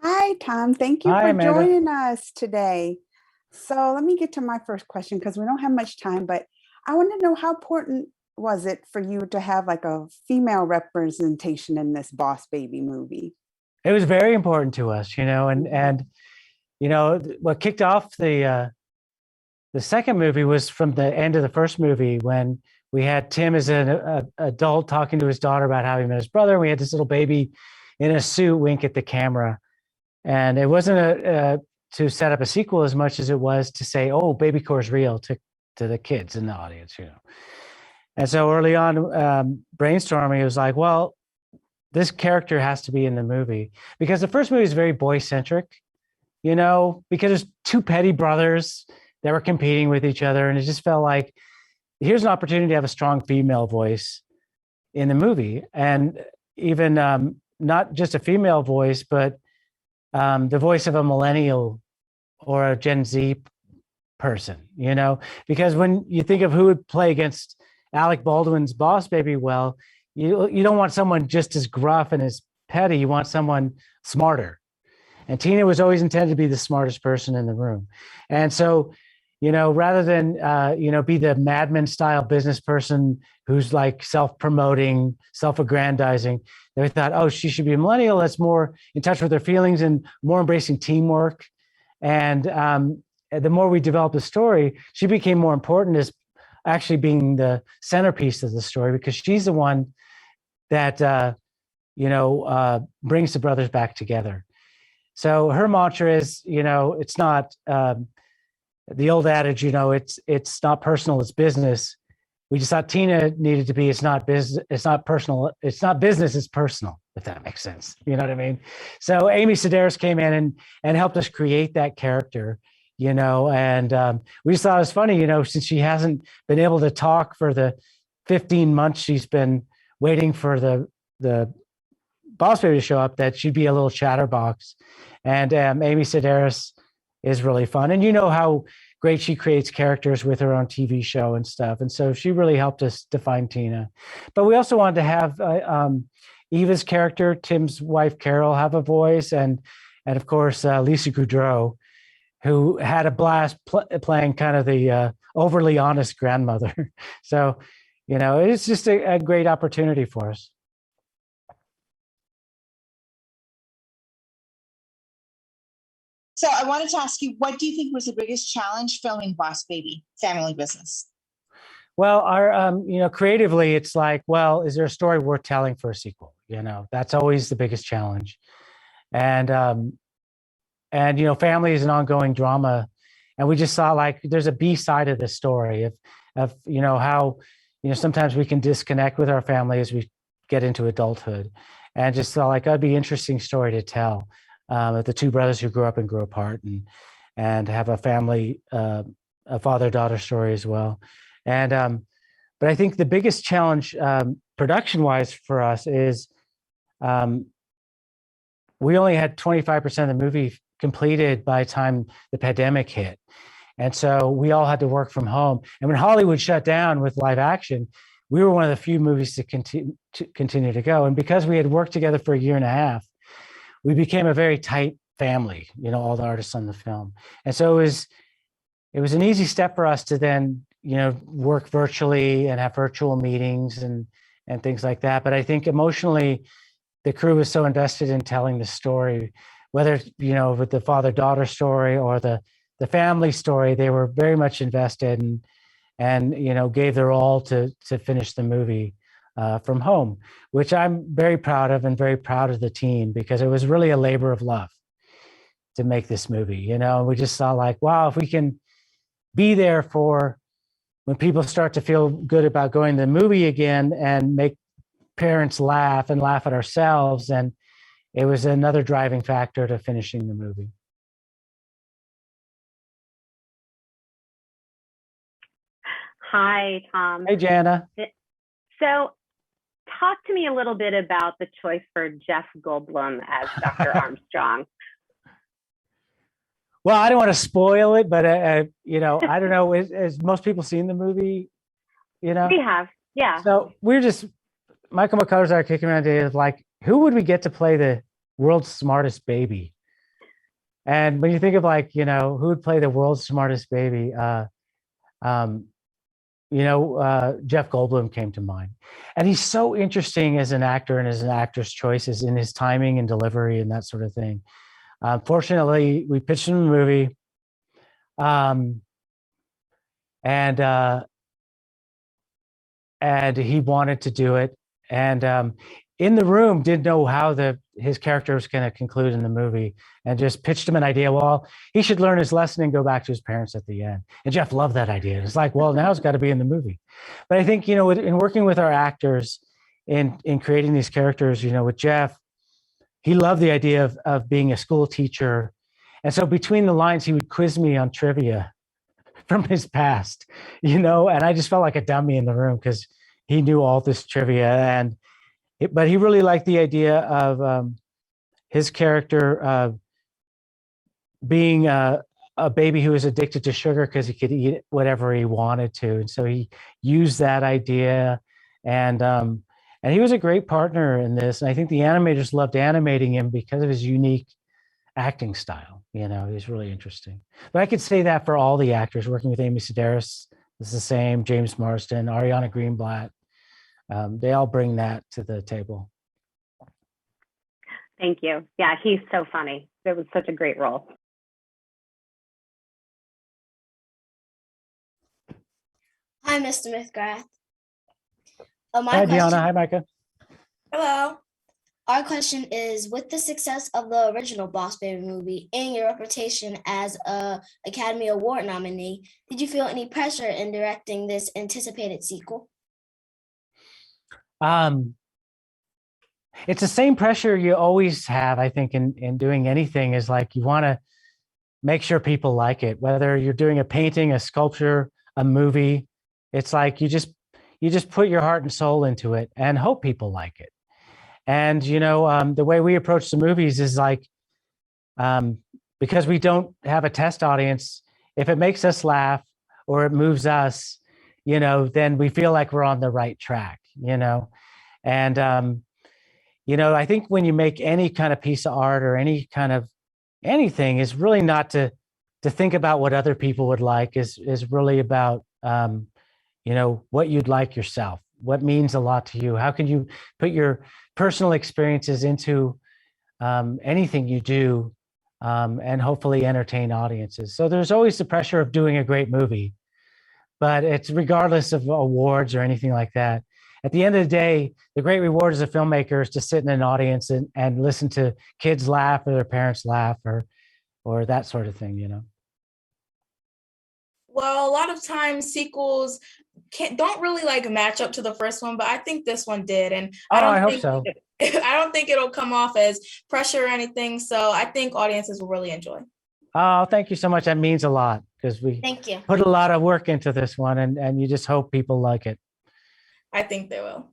Hi, Tom. Thank you Hi, for Amanda. joining us today. So let me get to my first question because we don't have much time, but I want to know how important was it for you to have like a female representation in this Boss Baby movie? It was very important to us, Mhm. what kicked off the second movie was from the end of the first movie when we had Tim as an adult talking to his daughter about how he met his brother. We had this little baby in a suit wink at the camera, and it wasn't to set up a sequel as much as it was to say, "Oh, baby core is real" to the kids in the audience. And so early on, brainstorming, it was like, well, this character has to be in the movie because the first movie is very boy centric, because there's two petty brothers that were competing with each other. And it just felt like here's an opportunity to have a strong female voice in the movie. And even not just a female voice, but the voice of a millennial or a Gen Z person, because when you think of who would play against Alec Baldwin's Boss Baby, well, you don't want someone just as gruff and as petty. You want someone smarter. And Tina was always intended to be the smartest person in the room. And so, rather than be the Mad Men style business person who's like self-promoting, self-aggrandizing, they thought, oh, she should be a millennial that's more in touch with her feelings and more embracing teamwork. And the more we developed the story, she became more important as actually being the centerpiece of the story because she's the one that brings the brothers back together. So her mantra is, it's not the old adage, it's not personal, it's business. We just thought Tina needed to be, it's not business, it's not personal, it's not business, it's personal, if that makes sense. You know what I mean? So Amy Sedaris came in and helped us create that character, and we just thought it was funny, since she hasn't been able to talk for the 15 months she's been waiting for the Boss Baby to show up, that she'd be a little chatterbox. And Amy Sedaris is really fun. And you know how great she creates characters with her own TV show and stuff. And so she really helped us define Tina. But we also wanted to have Eva's character, Tim's wife, Carol, have a voice. And of course, Lisa Kudrow, who had a blast playing kind of the overly honest grandmother. So, it's just a great opportunity for us. So I wanted to ask you, what do you think was the biggest challenge filming Boss Baby family business? Well, our creatively, it's like, well, is there a story worth telling for a sequel? That's always the biggest challenge. And family is an ongoing drama, and we just saw like there's a B side of the story of how sometimes we can disconnect with our family as we get into adulthood, and just felt like that'd be an interesting story to tell. The two brothers who grew up and grew apart, and have a family, a father-daughter story as well. And but I think the biggest challenge, production-wise, for us is we only had 25% of the movie completed by the time the pandemic hit, and so we all had to work from home. And when Hollywood shut down with live action, we were one of the few movies to continue to go. And because we had worked together for a year and a half, we became a very tight family, all the artists on the film. And so it was an easy step for us to then, work virtually and have virtual meetings and things like that. But I think emotionally, the crew was so invested in telling the story, whether, with the father-daughter story or the family story, they were very much invested and gave their all to finish the movie from home, which I'm very proud of, and very proud of the team, because it was really a labor of love to make this movie. We just saw like, wow, if we can be there for when people start to feel good about going to the movie again and make parents laugh and laugh at ourselves, and it was another driving factor to finishing the movie. Hi, Tom. Hey, Jana. So talk to me a little bit about the choice for Jeff Goldblum as Dr. Armstrong. Well, I don't want to spoil it, but I don't know. Has most people seen the movie? We have, yeah. So we're just Michael McCullough's are kicking around today is like, who would we get to play the world's smartest baby? And when you think of like, you know, who would play the world's smartest baby, Jeff Goldblum came to mind. And he's so interesting as an actor and as an actor's choices in his timing and delivery and that sort of thing. Fortunately, we pitched him a movie, and he wanted to do it. And in the room, didn't know how his character was going to conclude in the movie, and just pitched him an idea. Well, he should learn his lesson and go back to his parents at the end. And Jeff loved that idea. It's like, well, now it's got to be in the movie. But I think, you know, in working with our actors in creating these characters, you know, with Jeff, he loved the idea of being a school teacher. And so between the lines, he would quiz me on trivia from his past, you know, and I just felt like a dummy in the room because he knew all this trivia. But he really liked the idea of his character being a baby who was addicted to sugar because he could eat whatever he wanted to. And so he used that idea, and he was a great partner in this. And I think the animators loved animating him because of his unique acting style. You know, he's really interesting. But I could say that for all the actors. Working with Amy Sedaris, it's the same. James Marsden, Ariana Greenblatt. They all bring that to the table. Thank you. Yeah, he's so funny. It was such a great role. Hi, Mr. McGrath. Hi, Deanna. Hi, Micah. Hello. Our question is, with the success of the original Boss Baby movie and your reputation as an Academy Award nominee, did you feel any pressure in directing this anticipated sequel? It's the same pressure you always have, I think, in doing anything, is like you want to make sure people like it, whether you're doing a painting, a sculpture, a movie. It's like you just put your heart and soul into it and hope people like it. And, you know, the way we approach the movies is like, because we don't have a test audience, if it makes us laugh or it moves us, you know, then we feel like we're on the right track, you know. And, you know, I think when you make any kind of piece of art or any kind of anything, is really not to think about what other people would like, is really about, you know, what you'd like yourself, what means a lot to you. How can you put your personal experiences into anything you do, and hopefully entertain audiences. So there's always the pressure of doing a great movie, but it's regardless of awards or anything like that. At the end of the day, the great reward as a filmmaker is to sit in an audience and listen to kids laugh or their parents laugh or that sort of thing, you know? Well, a lot of times sequels don't really like match up to the first one, but I think this one did. And I hope so. I don't think it'll come off as pressure or anything. So I think audiences will really enjoy. Oh, thank you so much. That means a lot, because we Thank you. put a lot of work into this one, and you just hope people like it. I think they will.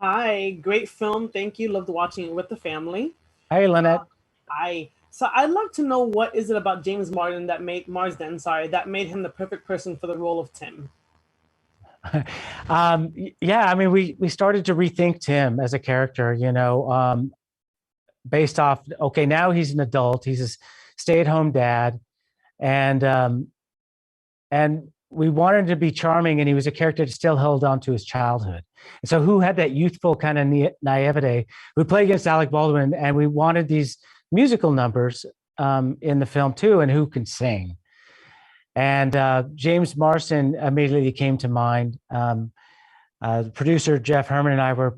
Hi, great film. Thank you. Loved watching it with the family. Hey, Lynette. Hi. So I'd love to know, what is it about James Marsden that made him the perfect person for the role of Tim? Yeah, I mean, we started to rethink Tim as a character, you know, based off, okay, now he's an adult, he's a stay-at-home dad, and we wanted him to be charming, and he was a character that still held on to his childhood. And so who had that youthful kind of naivete, who played against Alec Baldwin, and we wanted these musical numbers in the film too, and who can sing. And James Marsden immediately came to mind. The producer, Jeff Herman, and I were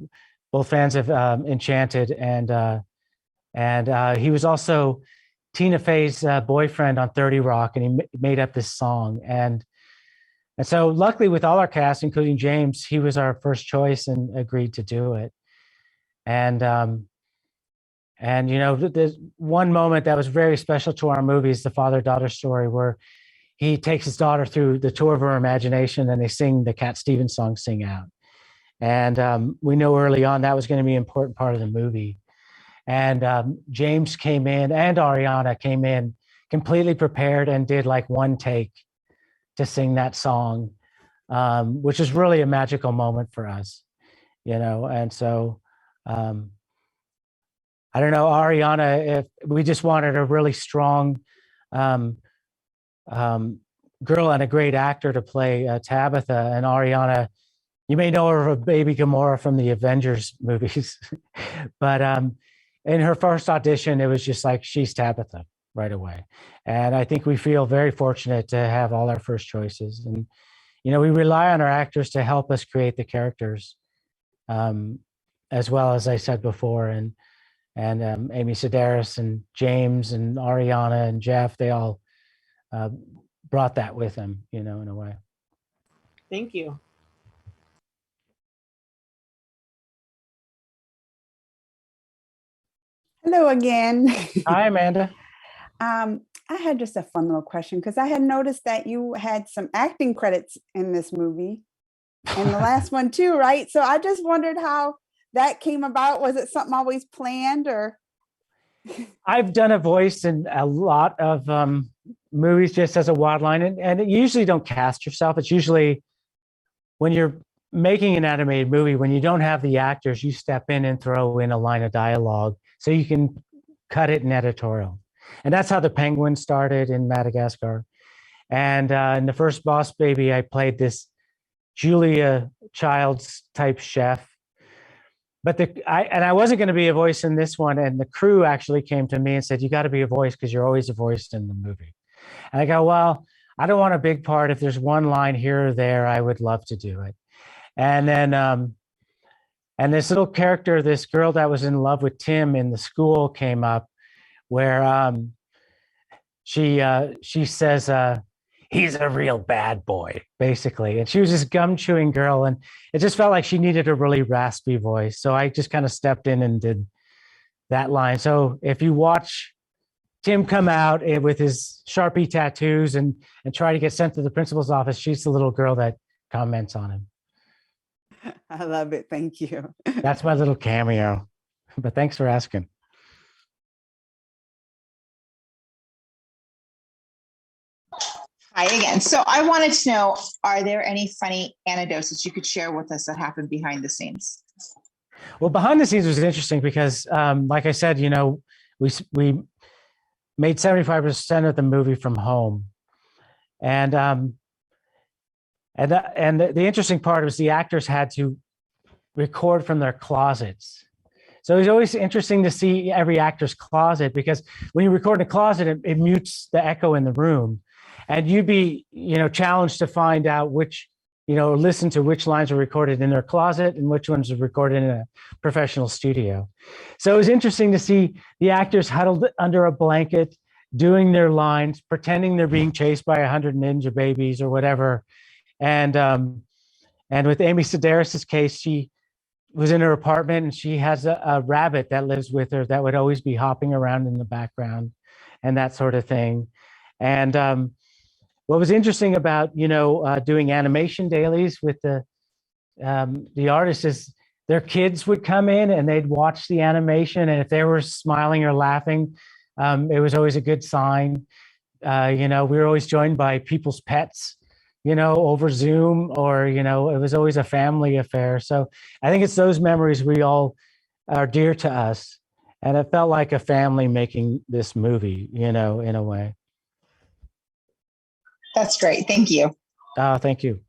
both fans of Enchanted, and he was also Tina Fey's boyfriend on 30 Rock, and he made up this song. And so luckily with all our cast, including James, he was our first choice and agreed to do it. And you know, there's one moment that was very special to our movie is the father-daughter story, where he takes his daughter through the tour of her imagination, and they sing the Cat Stevens song, Sing Out. And we know early on that was going to be an important part of the movie. And James came in, and Ariana came in completely prepared and did like one take to sing that song, which is really a magical moment for us, you know. And so I don't know, Ariana, if we just wanted a really strong um, girl and a great actor to play Tabitha. And Ariana, you may know her as Baby Gamora from the Avengers movies, but in her first audition, it was just like, she's Tabitha right away. And I think we feel very fortunate to have all our first choices. And, we rely on our actors to help us create the characters, as well, as I said before. And Amy Sedaris and James and Ariana and Jeff, they all brought that with them, in a way. Thank you. Hello again. Hi, Amanda. I had just a fun little question because I had noticed that you had some acting credits in this movie and the last one too, right? So I just wondered how that came about. Was it something always planned, or? I've done a voice in a lot of movies just as a wide line, and you usually don't cast yourself. It's usually when you're making an animated movie, when you don't have the actors, you step in and throw in a line of dialogue so you can cut it in editorial. And that's how the Penguin started in Madagascar. And in the first Boss Baby, I played this Julia Childs type chef. But I wasn't going to be a voice in this one. And the crew actually came to me and said, you got to be a voice because you're always a voice in the movie. And I go, well, I don't want a big part. If there's one line here or there, I would love to do it. And then, and this little character, this girl that was in love with Tim in the school came up, where she says, he's a real bad boy, basically. And she was this gum chewing girl, and it just felt like she needed a really raspy voice. So I just kind of stepped in and did that line. So if you watch Tim come out with his Sharpie tattoos and try to get sent to the principal's office, she's the little girl that comments on him. I love it. Thank you. That's my little cameo. But thanks for asking. Hi again. So I wanted to know, are there any funny anecdotes that you could share with us that happened behind the scenes? Well, behind the scenes was interesting because, like I said, we made 75% of the movie from home, and the interesting part was the actors had to record from their closets. So it was always interesting to see every actor's closet, because when you record in a closet, it mutes the echo in the room. And you'd be, challenged to find out which, listen to which lines were recorded in their closet and which ones were recorded in a professional studio. So it was interesting to see the actors huddled under a blanket, doing their lines, pretending they're being chased by 100 ninja babies or whatever. And with Amy Sedaris' case, she was in her apartment and she has a rabbit that lives with her that would always be hopping around in the background and that sort of thing. And what was interesting about, doing animation dailies with the artists is their kids would come in and they'd watch the animation. And if they were smiling or laughing, it was always a good sign. We were always joined by people's pets, over Zoom, or, it was always a family affair. So I think it's those memories we all are dear to us. And it felt like a family making this movie, in a way. That's great. Thank you. Thank you.